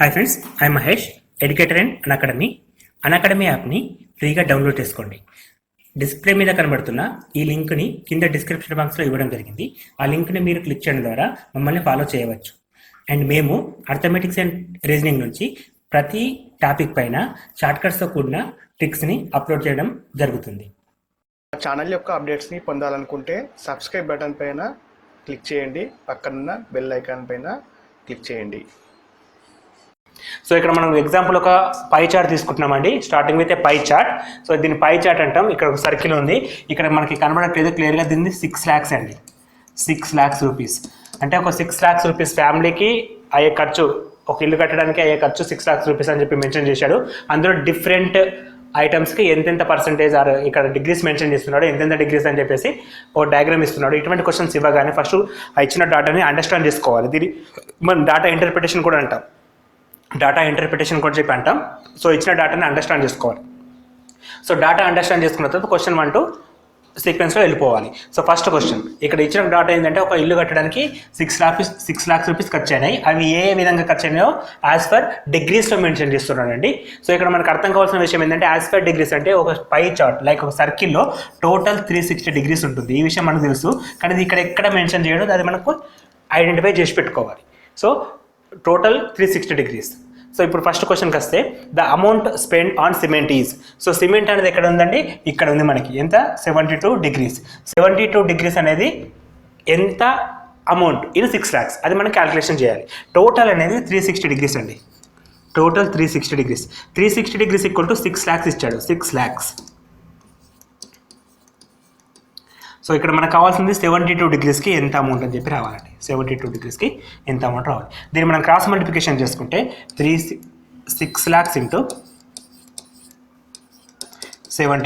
Hi friends, I Mahesh, educator and Unacademy యాప్ని ఫ్రీగా download చేసుకోండి. డిస్ప్లే మీద కనబడుతున్న ఈ లింక్ని కింద డిస్క్రిప్షన్ బాక్స్లో ఇవ్వడం జరిగింది. ఆ లింక్ని మీరు క్లిక్ చేయడం ద్వారా మమ్మల్ని ఫాలో చేయవచ్చు. అండ్ మేము అర్థమెటిక్స్ అండ్ రీజనింగ్ నుంచి ప్రతి టాపిక్ పైన షార్ట్కట్స్తో కూడిన ట్రిక్స్ని అప్లోడ్ చేయడం జరుగుతుంది. ఛానల్ యొక్క అప్డేట్స్ని పొందాలనుకుంటే సబ్స్క్రైబ్ బటన్ పైన క్లిక్ చేయండి, పక్కనున్న బెల్ ఐకాన్ పైన క్లిక్ చేయండి. సో ఇక్కడ మనం ఎగ్జాంపుల్ ఒక పై చార్ట్ తీసుకుంటున్నామండి. Starting with a pie chart. So దీన్ని పై చార్ట్ అంటాం. ఇక్కడ ఒక సర్కిల్ ఉంది, ఇక్కడ మనకి కనబడట్లేదు క్లియర్గా. దీన్ని 6 lakhs అండి, 6 lakhs రూపీస్. అంటే ఒక 6 lakhs రూపీస్ ఫ్యామిలీకి అయ్యే ఖర్చు, ఒక ఇల్లు కట్టడానికి అయ్యే ఖర్చు 6 lakhs రూపీస్ అని చెప్పి మెన్షన్ చేశాడు. అందులో డిఫరెంట్ ఐటమ్స్కి ఎంతెంత పర్సెంటేజ్ ఆర్ ఇక్కడ డిగ్రీస్ మెన్షన్ చేస్తున్నాడు, ఎంతెంత డిగ్రీస్ అని చెప్పేసి ఒక డయాగ్రామ్ ఇస్తున్నాడు. ఇటువంటి క్వశ్చన్స్ ఇవ్వగానే ఫస్ట్ ఇచ్చిన డాటాని అండర్స్టాండ్ చేసుకోవాలి. దీన్ని మనం డాటా ఇంటర్ప్రిటేషన్ కూడా అంటాం. డాటా ఇంటర్ప్రిటేషన్ కూడా చెప్పి అంటాం. సో ఇచ్చిన డాటాని అండర్స్టాండ్ చేసుకోవాలి. సో డాటా అండర్స్టాండ్ చేసుకున్న తర్వాత క్వశ్చన్ 1 to సీక్వెన్స్లో వెళ్ళిపోవాలి. సో ఫస్ట్ క్వశ్చన్, ఇక్కడ ఇచ్చిన డాటా ఏంటంటే ఒక ఇల్లు కట్టడానికి 6 lakhs రూపీస్ ఖర్చు అయినాయి. అవి ఏ విధంగా ఖర్చు అయినాయో యాజ్ పర్ డిగ్రీస్లో మెన్షన్ చేస్తున్నాడండి. సో ఇక్కడ మనకు అర్థం కావాల్సిన విషయం ఏంటంటే యాజ్ పర్ డిగ్రీస్ అంటే ఒక పై చార్ట్ లైక్ ఒక సర్కిల్లో టోటల్ 360 degrees ఉంటుంది. ఈ విషయం మనకు తెలుసు, కానీ ఇది ఇక్కడ ఎక్కడ మెన్షన్ చేయడం అది మనకు ఐడెంటిఫై చేసి పెట్టుకోవాలి. So total 360 degrees. సో ఇప్పుడు ఫస్ట్ క్వశ్చన్కి వస్తే the amount spend on cement is. So cement అనేది ఎక్కడ ఉందండి, ఇక్కడ ఉంది మనకి. ఎంత? 72 degrees. 72 degrees అనేది ఎంత అమౌంట్ ఇన్ 6 lakhs, అది మనం క్యాలిక్యులేషన్ చేయాలి. టోటల్ అనేది 360 degrees అండి. Total 360 degrees. 360 degrees equal to 6 lakhs ఇచ్చాడు. 6 lakhs. సో ఇక్కడ మనకు కావాల్సింది 72 degreesకి ఎంత అమౌంట్ అని చెప్పి రావాలండి. 72 degreesకి ఎంత అమౌంట్ రావాలి. దీన్ని మనం క్రాస్ మల్టిప్లికేషన్ చేసుకుంటే 6 lakhs into 360.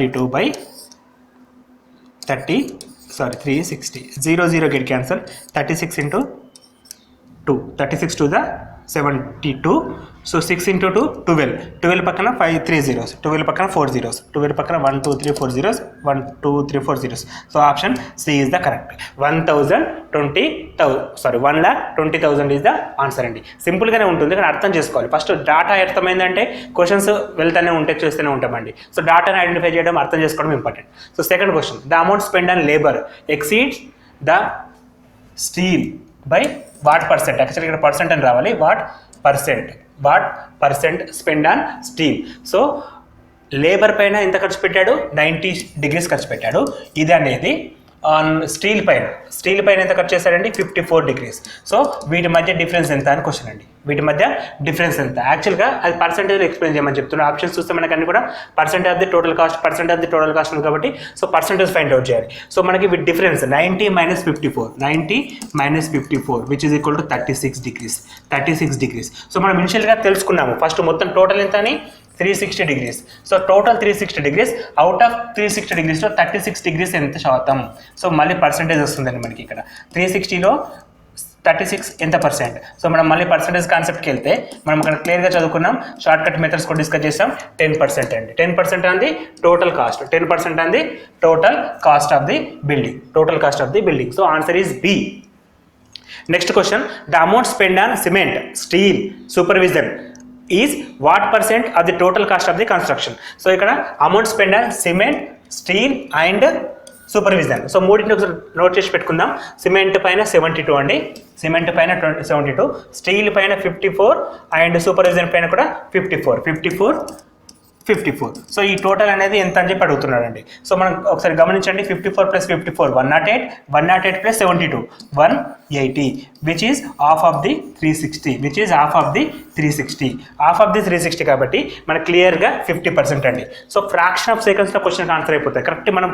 0 get cancel. 36 into 2. 36 to the 72. So 6 into 2 12. 12 పక్కన 3 zeros. 12 పక్కన 4 zeros. 12 పక్కన 1 2 3 4 zeros. 1 2 3 4 zeros. So option C is the correct. 1,20,000 is the answer అండి. సింపుల్గానే ఉంటుంది, కానీ అర్థం చేసుకోవాలి. ఫస్ట్ డాటా అర్థమైందంటే క్వశ్చన్స్ వెళ్తూనే ఉంటే చూస్తూనే ఉంటామండి. సో డాటాని ఐడెంటిఫై చేయడం, అర్థం చేసుకోవడం important. So second question, the amount spend on labour exceeds the steel by what percent. Actually ఇక్కడ పర్సెంట్ అని రావాలి. What percent spend on steel. So labour పైన ఎంత ఖర్చు పెట్టాడు? 90 degrees ఖర్చు పెట్టాడు. ఇది అనేది ఆన్ స్టీల్ పైన ఎంత ఖర్చు చేశాడండి? 54 degrees. సో వీటి మధ్య డిఫరెన్స్ ఎంత అని క్వశ్చన్ అండి. వీటి మధ్య డిఫరెన్స్ ఎంత? యాక్చువల్గా అది పర్సెంటేజ్లో ఎక్స్ప్లెయిన్ చేయమని చెప్తున్నాడు. ఆప్షన్స్ చూస్తే మనకు అన్ని కూడా percent of the total cost ఉంది కాబట్టి సో పర్సెంటేజ్ ఫైండ్ అవుట్ చేయాలి. సో మనకి with difference 90 - 54 which is equal to 36 degrees. So మనం ఇనిషియల్గా తెలుసుకున్నాము ఫస్ట్ మొత్తం టోటల్ ఎంత అని 360 degrees. So total 360 degrees. Out of 360 degreesలో 36 degrees ఎంత శాతం? సో మళ్ళీ పర్సెంటేజ్ వస్తుందండి మనకి ఇక్కడ. 360లో 36 ఎంత పర్సెంట్? సో మనం మళ్ళీ పర్సెంటేజ్ కాన్సెప్ట్కి వెళ్తే మనం ఇక్కడ క్లియర్గా చదువుకున్నాం, షార్ట్ కట్ మెథడ్స్ కూడా డిస్కస్ చేస్తాం. 10% అండి. 10% అంది టోటల్ కాస్ట్. 10% అంది total cost of the building. So answer is B. Next question, the amount spend on cement, steel, supervision is what percent of the total cost of the construction. So ఇక్కడ amount spend on cement, steel and supervision. So మూడింటిని ఒకసారి note చేసి పెట్టుకుందాం. Cement పైన 72 అండి, cement పైన 72, steel పైన 54 and supervision పైన కూడా 54. సో ఈ టోటల్ అనేది ఎంత అని చెప్పి అడుగుతున్నాడండి. సో మనం ఒకసారి గమనించండి. 54 + 54 108. 108 + 72 180 which is half of the 360. Half of the 360 కాబట్టి మనకు క్లియర్గా 50% అండి. సో ఫ్రాక్షన్ ఆఫ్ సెకండ్స్లో క్వశ్చన్ ఆన్సర్ అయిపోతాయి. కరెక్ట్ మనం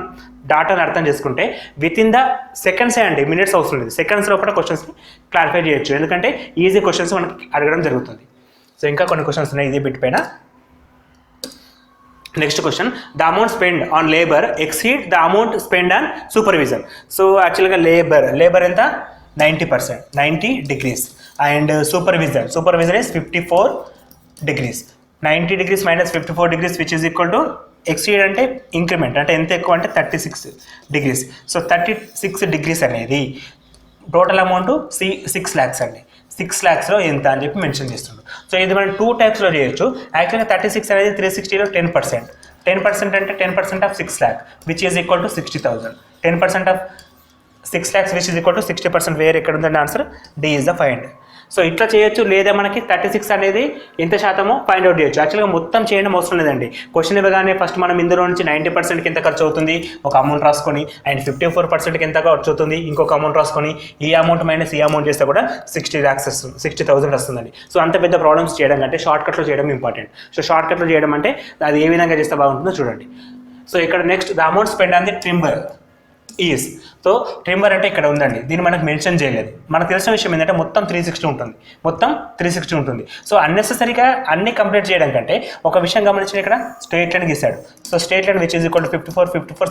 డాటాను అర్థం చేసుకుంటే విత్ ఇన్ ద సెకండ్సే అండి, మినిట్స్ అవసరం లేదు. సెకండ్స్ లోపల క్వశ్చన్స్ని క్లారిఫై చేయొచ్చు, ఎందుకంటే ఈజీ క్వశ్చన్స్ మనకి అడగడం జరుగుతుంది. సో ఇంకా కొన్ని క్వశ్చన్స్ ఉన్నాయి ఇదే బిట్ పైన. Next question, the amount spend on labour exceed the amount spend on supervision. So యాక్చువల్గా లేబర్ ఎంత? 90%, 90 degrees. And supervision is 54 degrees. 90 degrees - 54 degrees which is equal to exceed అంటే ఇంక్రిమెంట్, అంటే ఎంత ఎక్కువ అంటే 36 degrees. సో 36 degrees అనేది total amount 6 lakhs అండి. 6 lakhsలో ఎంత అని చెప్పి మెన్షన్ చేస్తుండ్రు. సో ఇది మనం 2 టైప్స్లో చేయొచ్చు. యాక్చువల్గా 36 అనేది 360లో 10%. 10% అంటే 10% of 6 lakh which is equal to 60,000. 10% of 6 lakhs which is equal to 60%. వేరే ఎక్కడ ఉందండి answer? D is the find. So ఇట్లా చేయొచ్చు, లేదా మనకి 36 అనేది ఎంత శాతమో ఫైండ్ అవుట్ చేయొచ్చు. యాక్చువల్గా మొత్తం చేయడం అవసరం లేదండి. క్వశ్చన్ ఇవ్వగానే ఫస్ట్ మనం ఇందులో నుంచి 90%కి ఎంత ఖర్చు అవుతుంది ఒక అమౌంట్ రాసుకొని, అండ్ 54%కి ఎంత ఖర్చు అవుతుంది ఇంకొక అమౌంట్ రాసుకొని, ఈ అమౌంట్ మైనస్ ఈ అమౌంట్ చేస్తే కూడా 60 lakhs వస్తుంది, 60,000 వస్తుందండి. సో అంత పెద్ద ప్రాబ్లమ్స్ చేయడం కంటే షార్ట్కట్లో చేయడం ఇంపార్టెంట్. సో షార్ట్కట్లో చేయడం అంటే అది ఏ విధంగా చేస్తే బాగుంటుందో చూడండి. సో ఇక్కడ next the amount spend on the trimmer is. So trimmer అంటే ఇక్కడ ఉందండి, దీన్ని మనకు మెన్షన్ చేయలేదు. మనకు తెలిసిన విషయం ఏంటంటే మొత్తం 360 ఉంటుంది, మొత్తం 360 ఉంటుంది. సో అన్నెసెసరీగా అన్ని కంప్లీట్ చేయడం కంటే ఒక విషయం గమనించిన, ఇక్కడ స్ట్రేట్ లైన్ గీసాడు. So straight line which is equal to 54,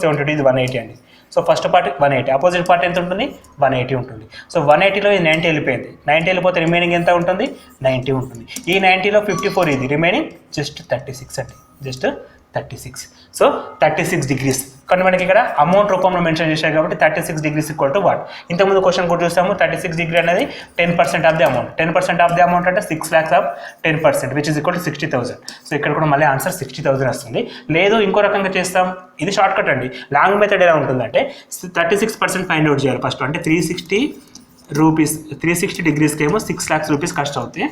72 ఇది 180 అండి. So first part 180, opposite part ఎంత ఉంటుంది? 180 ఉంటుంది. సో 180లో ఇది 90 వెళ్ళిపోయింది, 90 వెళ్ళిపోతే రిమైనింగ్ ఎంత ఉంటుంది? 90 ఉంటుంది. ఈ 90లో 54 ఇది రిమైనింగ్ జస్ట్ 36 అండి, జస్ట్ 36. So 36 degrees. కానీ మనకి ఇక్కడ అమౌంట్ రూపంలో మెన్షన్ చేశారు కాబట్టి 36 degrees ఈక్వల్ టు వాట్? ఇంతకుముందు క్వశ్చన్ కూడా చూసాము, 36 degree అనేది 10% of the amount. 10% of the amount అంటే 6 lakhs of 10% which is equal to 60,000. So ఇక్కడ కూడా మళ్ళీ ఆన్సర్ 60,000 వస్తుంది. లేదు ఇంకో రకంగా చేస్తాం, ఇది షార్ట్ కట్ అండి. లాంగ్ మెథడ్ ఎలా ఉంటుందంటే 36% ఫైండ్ అవుట్ చేయాలి ఫస్ట్. అంటే 360 రూపీస్, 360 degreesకి ఏమో 6 lakhs rupees ఖర్చు అవుతాయి.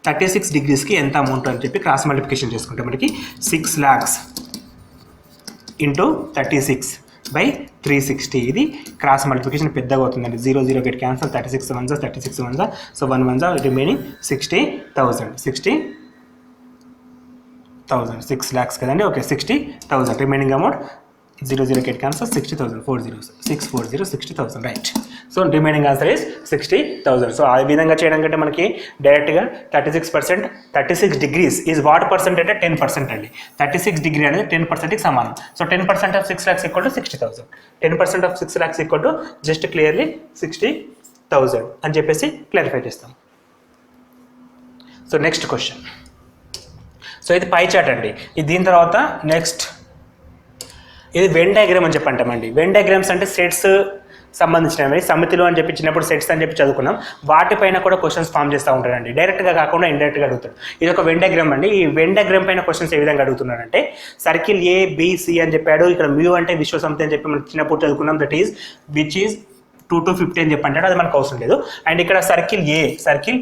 36 degreesకి ఎంత అమౌంట్ అని చెప్పి క్రాస్ మల్టిప్లికేషన్ చేసుకుంటే మనకి 6 lakhs ఇంటూ 36/360. ఇది క్రాస్ మల్టిప్లికేషన్ పెద్దగా అవుతుందండి. 0 0 get cancel, 36 1 36 1 so 1 1 remaining 60,000. 60,000 6 lakhs కదండి. Okay 60,000 remaining amount 0 0 get cancel, 60,000 4 zeros 640 60,000 right. So remaining answer is 60,000. So ఆ విధంగా చేయడం కంటే మనకి డైరెక్ట్గా 36%, 36 degrees ఈజ్ వాట్ పర్సెంట్ అంటే 10% అండి. 36 degree అనేది 10%కి సమానం. So 10% of 6 lakhs equal to 60,000. 10% of 6 lakhs equal to just clearly 60,000 అని చెప్పేసి క్లారిఫై చేస్తాం. So next question. సో ఇది పై చార్ట్ అండి. ఇది దీని తర్వాత నెక్స్ట్ ఇది వెన్ డయాగ్రామ్ అని చెప్పి అంటామండి. వెన్ డయాగ్రామ్స్ అంటే సెట్స్ సంబంధించినవి, సమితిలో అని చెప్పి చిన్నప్పుడు సెట్స్ అని చెప్పి చదువుకున్నాం. వాటిపైన కూడా క్వశ్చన్స్ ఫామ్ చేస్తూ ఉంటారండి. డైరెక్ట్గా కాకుండా ఇండైరెక్ట్గా అడుగుతాడు. ఇది ఒక వెన్ డయాగ్రామ్ అండి. ఈ వెన్ డయాగ్రామ్ పైన క్వశ్చన్స్ ఏ విధంగా అడుగుతున్నాడంటే సర్కిల్ ABC అని చెప్పాడు. ఇక్కడ మ్యూ అంటే విశ్వ సమితి అని చెప్పి మనం చిన్నప్పుడు చదువుకున్నాం. That is which is 2 to 50 అని చెప్పి అంటాడు, అది మనకు అవసరం లేదు. అండ్ ఇక్కడ circle a, circle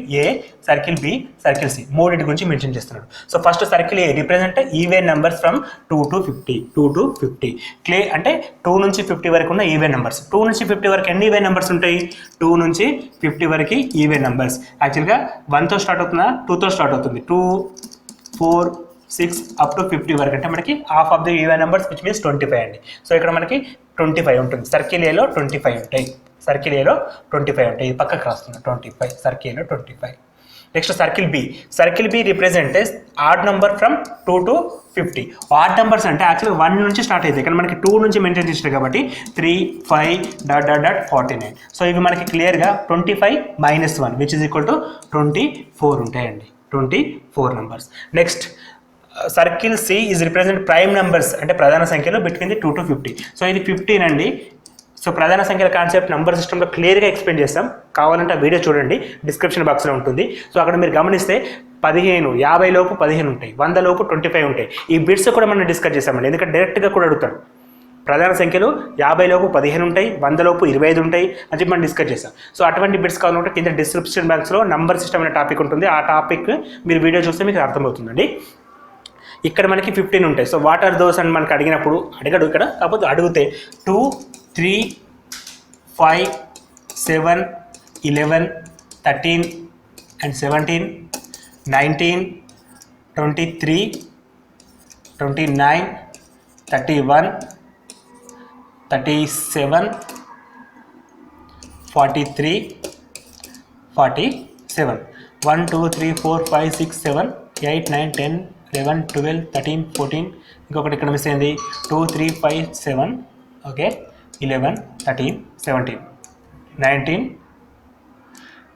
B, circle C మూడింటి గురించి మెన్షన్ చేస్తున్నాడు. So first circle a represent even numbers from 2 to 50. 2 to 50 clay అంటే 2 నుంచి 50 వరకు ఉన్న ఈవెన్ నెంబర్స్. 2 నుంచి 50 వరకు ఎన్ని ఈవెన్ నెంబర్స్ ఉంటాయి? 2 నుంచి 50 వరకు ఈవెన్ నెంబర్స్. యాక్చువల్గా 1తో స్టార్ట్ అవుతుందా? 2తో స్టార్ట్ అవుతుంది. 2 4 6 అప్ టు 50 వరకు అంటే మనకి half of the even numbers which means 25 అండి. సో ఇక్కడ మనకి 25 ఉంటుంది. సర్కిల్ ఏలో 25 ఉంటాయి. సర్కిల్ ఏలో 25 ఉంటాయి. పక్కకు రాస్తున్నా 25, సర్కిల్ ఏలో 25. Next circle B represents odd number from 2 to 50. Odd numbers అంటే యాక్చువల్గా 1 నుంచి స్టార్ట్ అవుతాయి, కానీ మనకి 2 నుంచి మెయింటైన్ చేసినాయి కాబట్టి 3 5 49. సో ఇవి మనకి క్లియర్గా 25 - 1 విచ్ ఇస్ ఈక్వల్ టు 24 ఉంటాయండి. 24 numbers. Next circle C is represent prime numbers అంటే ప్రధాన సంఖ్యలో బిట్వీన్ ది 2 to 50. సో ఇది 15 అండి. సో ప్రధాన సంఖ్యల కాన్సెప్ట్ నంబర్ సిస్టంలో క్లియర్గా ఎక్స్ప్లెయిన్ చేస్తాం. కావాలంటే ఆ వీడియో చూడండి, డిస్క్రిప్షన్ బాక్స్లో ఉంటుంది. సో అక్కడ మీరు గమనిస్తే 15, 50 లోపు 15 ఉంటాయి, 100 లోపు 25 ఉంటాయి. ఈ బిట్స్ కూడా మనం డిస్కస్ చేస్తామండి, ఎందుకంటే డైరెక్ట్గా కూడా అడుగుతాడు. ప్రధాన సంఖ్యలు 50 లోపు 15 ఉంటాయి, 100 లోపు 25 ఉంటాయి అని చెప్పి మనం డిస్కస్ చేస్తాం. సో అటువంటి బిట్స్ కావాలంటే కింద డిస్క్రిప్షన్ బాక్స్లో నంబర్ సిస్టమ్ అనే టాపిక్ ఉంటుంది. ఆ టాపిక్ మీరు వీడియో చూస్తే మీకు అర్థమవుతుందండి. ఇక్కడ మనకి 15 ఉంటాయి. సో వాట్ ఆర్ దోస్ అని మనకి అడిగినప్పుడు అడిగాడు ఇక్కడ, కాకపోతే అడిగితే 2 3 5 7 11 13 and 17 19 23 29 31 37 43 47 1 2 3 4 5 6 7 8 9 10 11 12 13 14 ఇంకొకటి ఇక్కడ మిస్ అయింది 2 3 5 7 ఓకే 11 13 17 19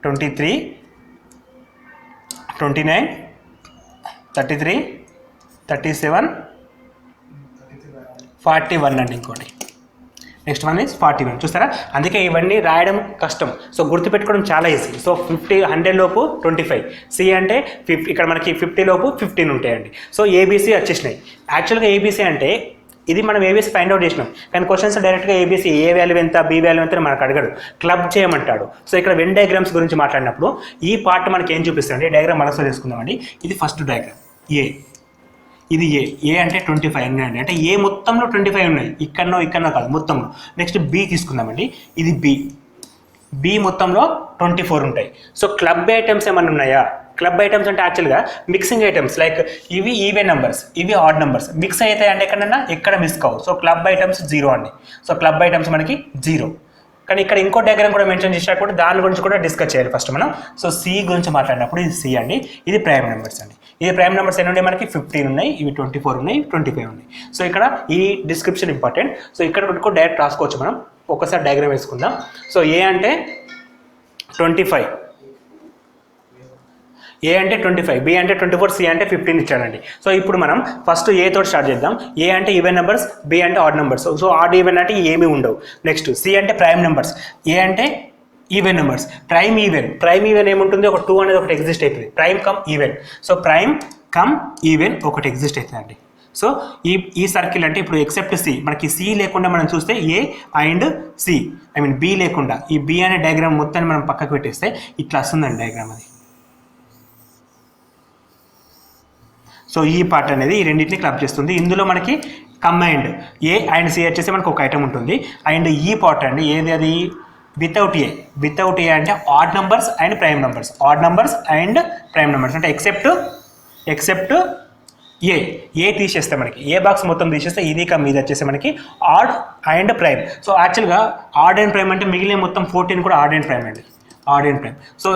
23 29 33 37 41 అండి. ఇంకోటి నెక్స్ట్ వన్ ఈజ్ 41 చూస్తారా. అందుకే ఇవన్నీ రాయడం కష్టం, సో గుర్తుపెట్టుకోవడం చాలా ఈజీ. సో 100 లోపు 25, సి అంటే 50, ఇక్కడ మనకి 50 లోపు 15 ఉంటాయండి. సో ఏబీసీ వచ్చేసినాయి. యాక్చువల్గా ఏబీసీ అంటే ఇది మనం ఏబీసీ ఫైండ్ అవుట్ చేసినాం, కానీ క్వశ్చన్స్ డైరెక్ట్గా ఏబీసీ ఏ వాల్యూ ఎంత బి వాల్యూ ఎంత మనకు అడగడు, క్లబ్ చేయమంటాడు. సో ఇక్కడ వెన్ డయాగ్రామ్స్ గురించి మాట్లాడినప్పుడు ఈ పార్ట్ మనకి ఏం చూపిస్తుంది, డయాగ్రామ్ మనసులో తీసుకుందామండి. ఇది ఫస్ట్ డయాగ్రామ్ ఏ, ఇది ఏ అంటే 25 ఉన్నాయండి, అంటే ఏ మొత్తంలో 25 ఉన్నాయి, ఇక్కడనో కాదు మొత్తంలో. నెక్స్ట్ బి తీసుకుందామండి, ఇది బి మొత్తంలో 24 ఉంటాయి. సో క్లబ్ ఐటమ్స్ ఏమైనా ఉన్నాయా, క్లబ్ ఐటమ్స్ అంటే యాక్చువల్గా మిక్సింగ్ ఐటమ్స్, లైక్ ఇవి ఈవెన్ నెంబర్స్, ఇవి ఆడ్ నెంబర్స్ మిక్స్ అవుతాయి అంటే ఎక్కడ మిస్ కావు. సో క్లబ్ ఐటమ్స్ 0 అండి. సో క్లబ్ ఐటమ్స్ మనకి 0. కానీ ఇక్కడ ఇంకో డయాగ్రామ్ కూడా మెన్షన్ చేసినప్పుడు దాని గురించి కూడా డిస్కస్ చేయాలి ఫస్ట్ మనం. సో సి గురించి మాట్లాడినప్పుడు ఇది సి అండి, ఇది ప్రైమ్ నెంబర్స్ అండి. ఇది ప్రైమ్ నెంబర్స్ ఎన్ని ఉన్నాయి మనకి 15 ఉన్నాయి, ఇవి 24 ఉన్నాయి, 25 ఉన్నాయి. సో ఇక్కడ ఈ డిస్క్రిప్షన్ ఇంపార్టెంట్. సో ఇక్కడ కూడా డైరెక్ట్ రాసుకోవచ్చు మనం. ఒకసారి డయాగ్రామ్ వేసుకుందాం. సో ఏ అంటే 25, ఏ అంటే 25, బి అంటే 24, సి అంటే 15 ఇచ్చాడండి. సో ఇప్పుడు మనం ఫస్ట్ ఏ తోటి స్టార్ట్ చేద్దాం. ఏ అంటే ఈవెన్ నెంబర్స్, బి అంటే odd numbers. So odd even అంటే ఏమీ ఉండవు. నెక్స్ట్ సి అంటే ప్రైమ్ నెంబర్స్, ఏ అంటే ఈవెన్ నెంబర్స్, ప్రైమ్ ఈవెన్ ఏముంటుంది, ఒక 2 అనేది ఒకటి ఎగ్జిస్ట్ అవుతుంది, prime come even. So prime come even ఒకటి ఎగ్జిస్ట్ అవుతుందండి. సో ఈ సర్కిల్ అంటే ఇప్పుడు ఎక్సెప్ట్ సి, మనకి సి లేకుండా మనం చూస్తే ఏ అండ్ సి, బి లేకుండా ఈ బి అనే డయాగ్రామ్ మొత్తాన్ని మనం పక్కకు పెట్టేస్తే ఇట్లా వస్తుందండి డయాగ్రామ్ అది. సో ఈ పార్ట్ అనేది ఈ రెండింటిని క్లబ్ చేస్తుంది. ఇందులో మనకి కంబైన్డ్ ఏ అండ్ సి వచ్చేసి మనకు ఒక ఐటమ్ ఉంటుంది. అండ్ ఈ పార్ట్ అండి ఏది, అది వితౌట్ ఏ అంటే odd numbers and prime numbers, అంటే ఎక్సెప్ట్ ఏ తీసేస్తే మనకి ఏ బాక్స్ మొత్తం తీసేస్తే ఇది కమ్ ఇది వచ్చేసి మనకి ఆడ్ అండ్ ప్రైమ్. సో యాక్చువల్గా ఆడ్ అండ్ ప్రైమ్ అంటే మిగిలిన మొత్తం 14 కూడా ఆడ్ అండ్ ప్రైమ్ అండి, add and prime. So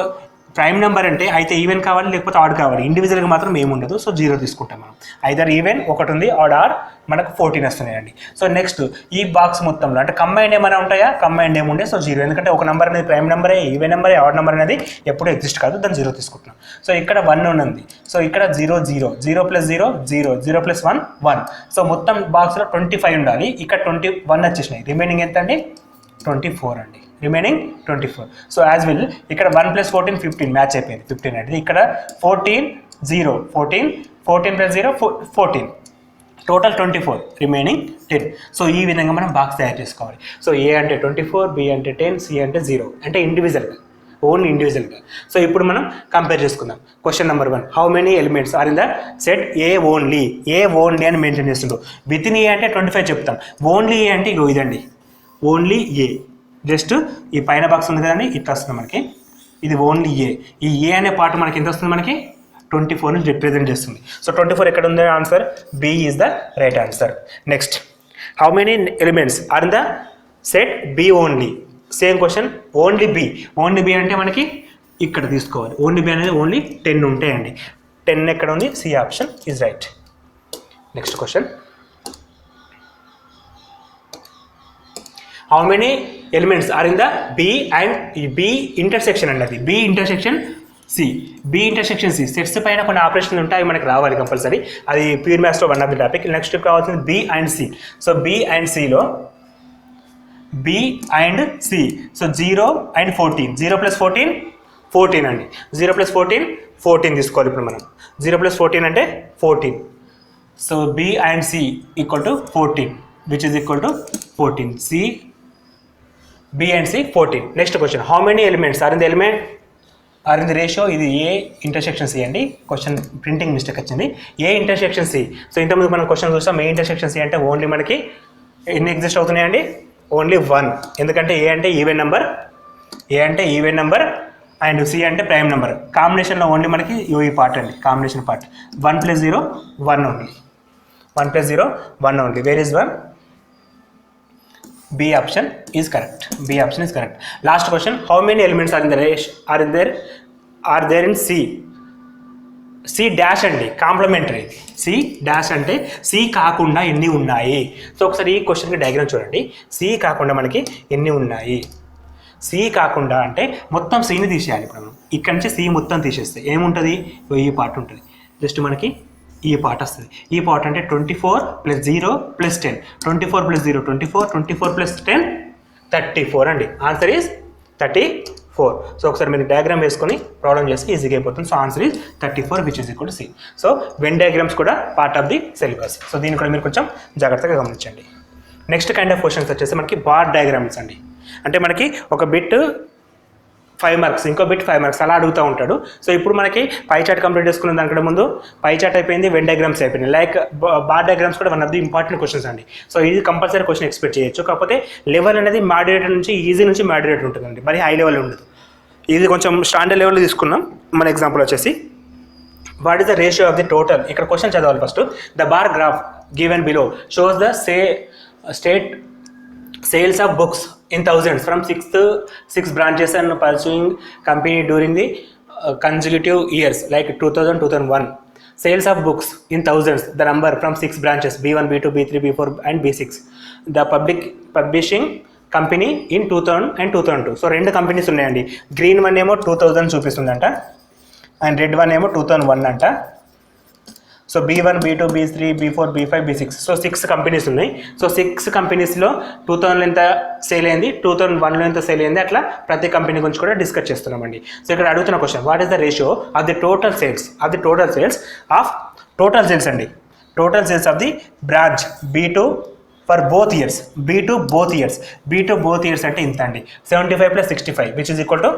prime number అంటే అయితే ఈవెన్ కావాలి లేకపోతే ఆడ్ కావాలి, ఇండివిజువల్గా మాత్రం ఏముండదు. సో 0 తీసుకుంటాం మనం. ఐదర్ ఈవెన్ ఒకటి ఉంది, ఆర్ మనకు 14 వస్తున్నాయండి. సో నెక్స్ట్ ఈ బాక్స్ మొత్తంలో అంటే కంబైండ్ ఏమైనా ఉంటాయా, కంబైండ్ ఏముండే, సో 0. ఎందుకంటే ఒక నెంబర్ అనేది ప్రైమ్ నెంబరే, ఈవెన్ నెంబరే, ఆడ్ నెంబర్ అనేది ఎప్పుడు ఎగ్జిస్ట్ కాదు, దాన్ని 0 తీసుకుంటున్నాం. సో ఇక్కడ 1 ఉంది. సో ఇక్కడ 0 0 0 + 0 0 0 + 1 1. సో మొత్తం బాక్స్లో 25 ఉండాలి, ఇక్కడ 21 వచ్చేసినాయి. రిమైనింగ్ ఎంత అండి, 24 అండి, రిమైనింగ్ 24. సో యాజ్ వెల్ ఇక్కడ 1 + 14 15 మ్యాచ్ అయిపోయింది, 15 అంటే ఇక్కడ 14 0 14 14 + 0 14, టోటల్ 24, రిమైనింగ్ 10. సో ఈ విధంగా మనం బాక్స్ తయారు చేసుకోవాలి. సో ఏ అంటే 24, బి అంటే 10, సి అంటే 0, అంటే ఓన్లీ ఇండివిజువల్గా. సో ఇప్పుడు మనం కంపేర్ చేసుకుందాం. Question number 1, how many elements are in the set A only అని మెన్షన్ చేస్తుండ్రు. విత్ ఇన్ ఏ అంటే 25 చెప్తాం, ఓన్లీ ఏ అంటే ఇగో ఇదండి, ఓన్లీ ఏ. జస్ట్ ఈ పైన బాక్స్ ఉంది కదండి, ఇట్లా వస్తుంది మనకి, ఇది ఓన్లీ ఏ. ఈ ఏ అనే పార్ట్ మనకి ఎంత వస్తుంది, మనకి 24ని రిప్రజెంట్ చేస్తుంది. సో 24 ఎక్కడ ఉంది answer, B is the right answer. Next, how many elements are in the set B only. Same question, only B అంటే మనకి ఇక్కడ తీసుకోవాలి. ఓన్లీ బి అనేది ఓన్లీ 10 ఉంటాయండి. 10 ఎక్కడ ఉంది, C option is right. Next question, how many elements are in the B and B intersection అండి, అది బి ఇంటర్సెక్షన్ సి. సెట్స్ పైన కొన్ని ఆపరేషన్లు ఉంటాయి, అవి మనకి రావాలి కంపల్సరీ. అది ప్యూర్ మ్యాథ్స్లో one of the topic. Next కావాల్సింది B and C. So B and సిలో B and C, so 0 and 14, 0 + 14 14 అండి, 0 + 14 14 తీసుకోవాలి. ఇప్పుడు మనం 0 + 14 అంటే 14. So B and C equal to 14, which is equal to 14. C B and C 14. Next question, how many elements are in the ratio. ఇది A intersection C అండి, question printing mistake వచ్చింది, A intersection C. So ఇంతకుముందు మనం question చూస్తాం, A intersection C అంటే only మనకి ఎన్ని exist అవుతున్నాయండి, ఓన్లీ 1. ఎందుకంటే ఏ అంటే ఈవెన్ నెంబర్ అండ్ సి అంటే ప్రైమ్ నెంబర్. కాంబినేషన్లో ఓన్లీ మనకి ఈ పార్ట్ అండి, combination part. 1 + 0 1 only, 1 + 0 1 only. Where is 1? B option is correct. Last question, how many elements are there in C? C dash అండి, complementary. C dash అంటే C కాకుండా ఎన్ని ఉన్నాయి. సో ఒకసారి ఈ క్వశ్చన్కి డయాగ్రామ్ చూడండి. C కాకుండా మనకి ఎన్ని ఉన్నాయి, C కాకుండా అంటే మొత్తం Cని తీసేయాలి. ఇప్పుడు మనం ఇక్కడ నుంచి C మొత్తం తీసేస్తే ఏముంటుంది, ఈ పార్ట్ ఉంటుంది. జస్ట్ మనకి ఈ పార్ట్ వస్తుంది. ఈ పార్ట్ అంటే 24 + 0 + 10. 24 + 0 24, 24 + 10 34 అండి. Answer is 34. సో ఒకసారి మీరు డయాగ్రామ్ వేసుకొని ప్రాబ్లం చేస్తే ఈజీగా అయిపోతుంది. So answer is 34 which is equal to C. So when diagrams కూడా part of the syllabus. So దీన్ని కూడా మీరు కొంచెం జాగ్రత్తగా గమనించండి. నెక్స్ట్ కైండ్ ఆఫ్ క్వశ్చన్స్ వచ్చేసి మనకి బార్ డయాగ్రామ్స్ అండి. అంటే మనకి ఒక బిట్ 5 మార్క్స్, ఇంకో బిట్ 5 మార్క్స్ అలా అడుగుతూ ఉంటాడు. సో ఇప్పుడు మనకి పై చార్ట్ కంప్లీట్ చేసుకున్న దానికంటే ముందు పై చార్ట్ అయిపోయింది, వెన్ డయాగ్రామ్స్ అయిపోయింది. లైక్ బార్ డయాగ్రామ్స్ కూడా one of the important questions అండి. సో ఇది కంపల్సరీ క్వశ్చన్ ఎక్స్పెక్ట్ చేయొచ్చు. కాకపోతే లెవెల్ అనేది మాడ్యులేటర్ నుంచి ఈజీ నుంచి మాడ్యులేటర్ ఉంటుందండి, మరి హై లెవెల్ ఉండదు. ఇది కొంచెం స్టాండర్డ్ లెవెల్లో తీసుకున్నాం. మన ఎగ్జాంపుల్ వచ్చేసి what is the ratio of the total. ఇక్కడ క్వశ్చన్ చదవాలి first. The bar graph given below shows the state sales of books in thousands from six branches and pursuing company during the consecutive years like 2000 2001. Sales of books in thousands, the number from 6 branches B1 B2 B3 B4 and B6. The publishing company in 2000 and 2002. So రెండు companies ఉన్నాయండి. Green one ఏమో 2000 చూపిస్తుందంట and red one ఏమో 2001 అంట. So B1 B2 B3 B4 B5 B6. So 6 companies ఉన్నాయి. So 6 కంపెనీస్లో 2000లో ఎంత sale అయింది, 2001లో ఎంత సేల్ అయింది, అట్లా ప్రతి కంపెనీ గురించి కూడా డిస్కస్ చేస్తున్నామండి. సో ఇక్కడ అడుగుతున్న question what is the ratio of the total sales of total sales అండి. Total sales of the branch B2 for both years. B2 both years అంటే ఇంత అండి. 75 + 65 విచ్ ఈజ్ ఈక్వల్ టు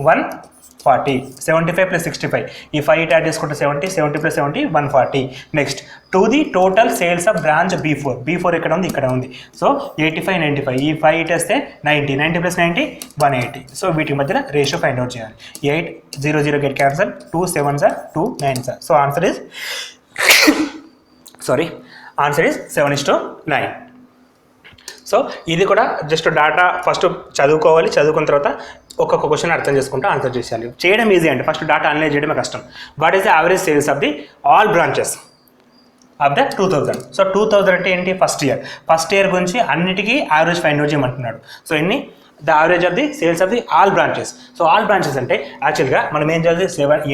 140. 75 + 65 ఈ 5 యాడ్ చేసుకుంటే 70 + 70 140. Next to the total sales of branch B4 ఇక్కడ ఉంది, ఇక్కడ ఉంది. సో 85 95 ఈ 5 ఇటేస్తే 90 90 + 90 180. సో వీటి మధ్యన రేషియో ఫైండ్ అవుట్ చేయాలి. 8 0 0 get cancel, 2 7s are 2 9s are. So answer is answer is 7:9. So ఇది కూడా జస్ట్ డాటా ఫస్ట్ చదువుకోవాలి. చదువుకున్న తర్వాత ఒక్కొక్క క్వశ్చన్ అర్థం చేసుకుంటూ ఆన్సర్ చేసేయాలి. చేయడం ఈజీ అండి, ఫస్ట్ డాటా అనలైజ్ చేయడమే కష్టం. What is the average sales of the all branches of the 2000. So 2000 అంటే ఏంటి, ఫస్ట్ ఇయర్ గురించి అన్నిటికీ యావరేజ్ ఫైండ్ అవుట్ చేయమంటున్నాడు. సో ఎన్ని the average of the sales of the all branches. So all branches అంటే యాక్చువల్గా మనం ఏం చేయాలి,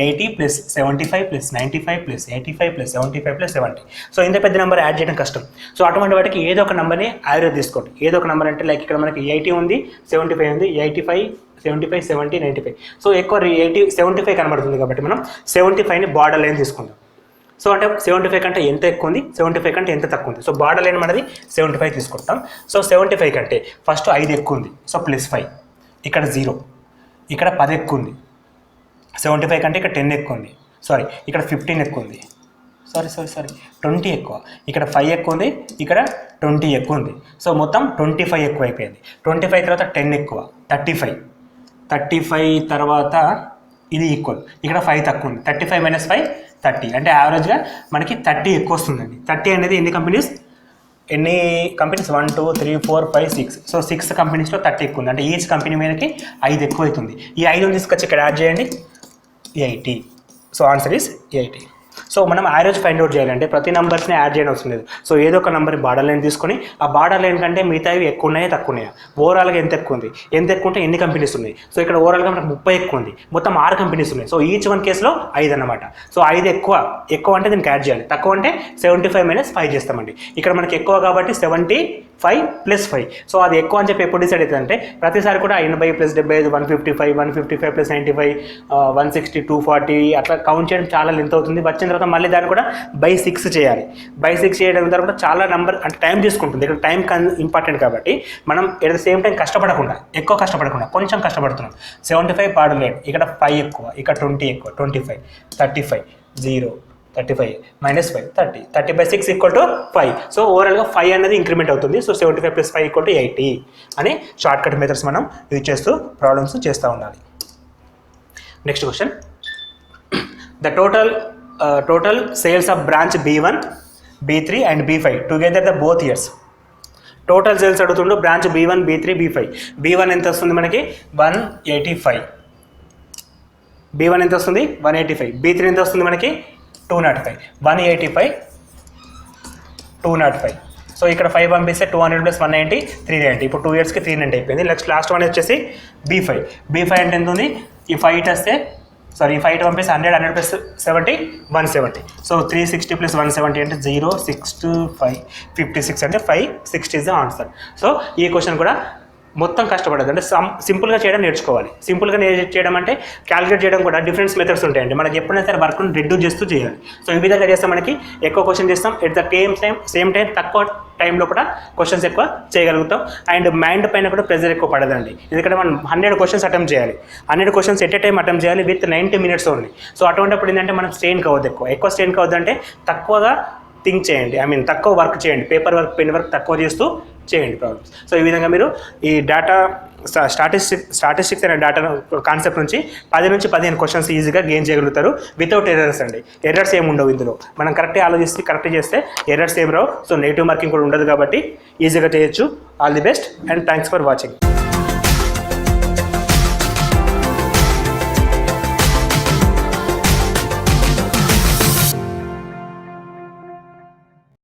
80 + 75 + 95 + 85 + 75 + 70. సో ఇంత పెద్ద నెంబర్ యాడ్ చేయడం కష్టం. సో అటువంటి వాటికి ఏదో ఒక నెంబర్ని యావరేజ్ తీసుకోండి. ఏదో ఒక నెంబర్ అంటే లైక్ ఇక్కడ మనకి 80 ఉంది, 75 ఉంది, 85 75 70 95. సో ఎక్కువ 75 కనబడుతుంది కాబట్టి మనం 75ని బార్డర్ లైన్ తీసుకుందాం. సో అంటే 75 కంటే ఎంత ఎక్కువ ఉంది, 75 కంటే ఎంత తక్కువ ఉంది. సో బార్డర్ లైన్ మనది 75 తీసుకుంటాం. సో 75 కంటే ఫస్ట్ 5 ఎక్కువ ఉంది, సో +5. ఇక్కడ 0, ఇక్కడ 10 ఎక్కువ ఉంది. 75 కంటే ఇక్కడ 10 ఎక్కువ ఉంది, ఇక్కడ 15 ఎక్కువ ఉంది, 20 ఎక్కువ. ఇక్కడ 5 ఎక్కువ ఉంది, ఇక్కడ 20 ఎక్కువ ఉంది. సో మొత్తం 25 ఎక్కువ అయిపోయింది. 25 తర్వాత 10 ఎక్కువ, 35 తర్వాత ఇది ఈక్వల్, ఇక్కడ 5 తక్కువ ఉంది. 35 - 5 30. అంటే యావరేజ్గా మనకి 30 ఎక్కువ వస్తుందండి. 30 అనేది ఎన్ని కంపెనీస్ 1 2 3 4 5 6. సో 6 కంపెనీస్లో 30 ఎక్కువ ఉంది. అంటే ఈచ్ కంపెనీ మీదకి 5 ఎక్కువ అవుతుంది. ఈ 5 తీసుకొచ్చి ఇక్కడ యాడ్ చేయండి, 80. So answer is 80. సో మనం యావరేజ్ ఫైండ్ అవుట్ చేయాలంటే ప్రతి నెంబర్స్ని యాడ్ చేయడం అవసరం లేదు. సో ఏదో ఒక నెంబర్ బార్డర్ లైన్ తీసుకొని ఆ బార్డర్ లైన్ కంటే మిగతావి ఎక్కువ ఉన్నాయా తక్కువ ఉన్నాయా, ఓవరాల్గా ఎంత ఎక్కువ ఉంది, ఎంత ఎక్కువ ఉంటే ఎన్ని కంపెనీస్ ఉన్నాయి. సో ఇక్కడ ఓవరాల్గా మనకు 30 ఎక్కువ ఉంది, మొత్తం 6 కంపెనీస్ ఉన్నాయి. సో ఈచ్ వన్ కేసులో 5 అన్నమాట. సో 5 ఎక్కువ అంటే దీనికి యాడ్ చేయాలి, తక్కువ అంటే 75 - 5 చేస్తామండి. ఇక్కడ మనకి ఎక్కువ కాబట్టి 75 + 5. సో అది ఎక్కువ అని చెప్పి ఎప్పుడు డిసైడ్ అవుతుంది అంటే ప్రతిసారి కూడా 80 + 75 155 155 + 95 160 240 అట్లా కౌంట్ చేయడం చాలా లెంత్ అవుతుంది. వచ్చిన తర్వాత మళ్ళీ దాన్ని కూడా /6 చేయాలి. /6 చేయడం తర్వాత చాలా నెంబర్ అంటే టైం తీసుకుంటుంది. ఇక్కడ టైం ఇంపార్టెంట్ కాబట్టి మనం ఎట్ ద సేమ్ టైం ఎక్కువ కష్టపడకుండా కొంచెం కష్టపడుతున్నాం. 75 బార్డర్ లైన్, ఇక్కడ 5 ఎక్కువ, ఇక్కడ 20 ఎక్కువ, 25 35 0 35 - 5 30 30/6 = 5. సో ఓవరాల్గా 5 అనేది ఇంక్రిమెంట్ అవుతుంది. సో 75 + 5 = 80 అని షార్ట్ కట్ మెథడ్స్ మనం యూజ్ చేస్తూ ప్రాబ్లమ్స్ చేస్తూ ఉండాలి. Next question, the total sales of branch B1 B3 and B5 together the both years. Total sales అడుగుతుండో branch B1 B3 B5. B1 ఎంత వస్తుంది మనకి 185, B1 ఎంత వస్తుంది 185, B3 ఎంత వస్తుంది మనకి 205, 185 205. సో ఇక్కడ 5 పంపిస్తే 200 + 190 390. ఇప్పుడు 2 ఇయర్స్కి 390 అయిపోయింది. నెక్స్ట్ లాస్ట్ వన్ వచ్చేసి B5 అంటే ఎంత ఉంది, ఈ 5 వస్తే సారీ 5 పంపేసి 100 ప్లస్ 70 170. సో 360 ప్లస్ 170 అంటే 0 6 2 5 56 అంటే 560 ఇస్ ద ఆన్సర్. సో ఈ క్వశ్చన్ కూడా మొత్తం కష్టపడదు, అంటే సింపుల్గా చేయడం నేర్చుకోవాలి. సింపుల్గా చేయడం అంటే క్యాలిక్యులేట్ చేయడం కూడా డిఫరెంట్ మెథడ్స్ ఉంటాయండి. మనకి ఎప్పుడైనా సరే వర్క్ను రెడ్యూస్ చేస్తూ చేయాలి. సో ఈ విధంగా చేస్తే మనకి ఎక్కువ క్వశ్చన్ చేస్తాం, ఎట్ ద సేమ్ టైం తక్కువ టైంలో కూడా క్వశ్చన్స్ ఎక్కువ చేయగలుగుతాం. అండ్ మైండ్ పైన కూడా ప్రెజర్ ఎక్కువ పడదండి, ఎందుకంటే మనం 100 క్వశ్చన్స్ అటెంప్ట్ చేయాలి. 100 questions at a time attempt చేయాలి విత్ 90 మినిట్స్ ఓన్లీ. సో అటువంటిప్పుడు ఏంటంటే మనం స్ట్రెయిన్ కావద్దు, ఎక్కువ స్ట్రెయిన్ కావద్దు అంటే తక్కువగా థింక్ చేయండి, తక్కువ వర్క్ చేయండి, పేపర్ వర్క్ పెన్ వర్క్ తక్కువ చేస్తూ చేయండి ప్రాబ్లమ్స్. సో ఈ విధంగా మీరు ఈ డేటా స్టాటిస్టిక్స్ అనే డేటా కాన్సెప్ట్ నుంచి 10 నుంచి 15 క్వశ్చన్స్ ఈజీగా గెయిన్ చేయగలుగుతారు వితౌట్ ఎర్రర్స్ అండి. ఎర్రర్స్ ఏమి ఉండవు ఇందులో, మనం కరెక్ట్గా ఆలోచిస్తే కరెక్ట్ చేస్తే ఎర్రర్స్ ఏం రావు. సో నెగిటివ్ మార్కింగ్ కూడా ఉండదు కాబట్టి ఈజీగా చేయొచ్చు. All the best and thanks for watching.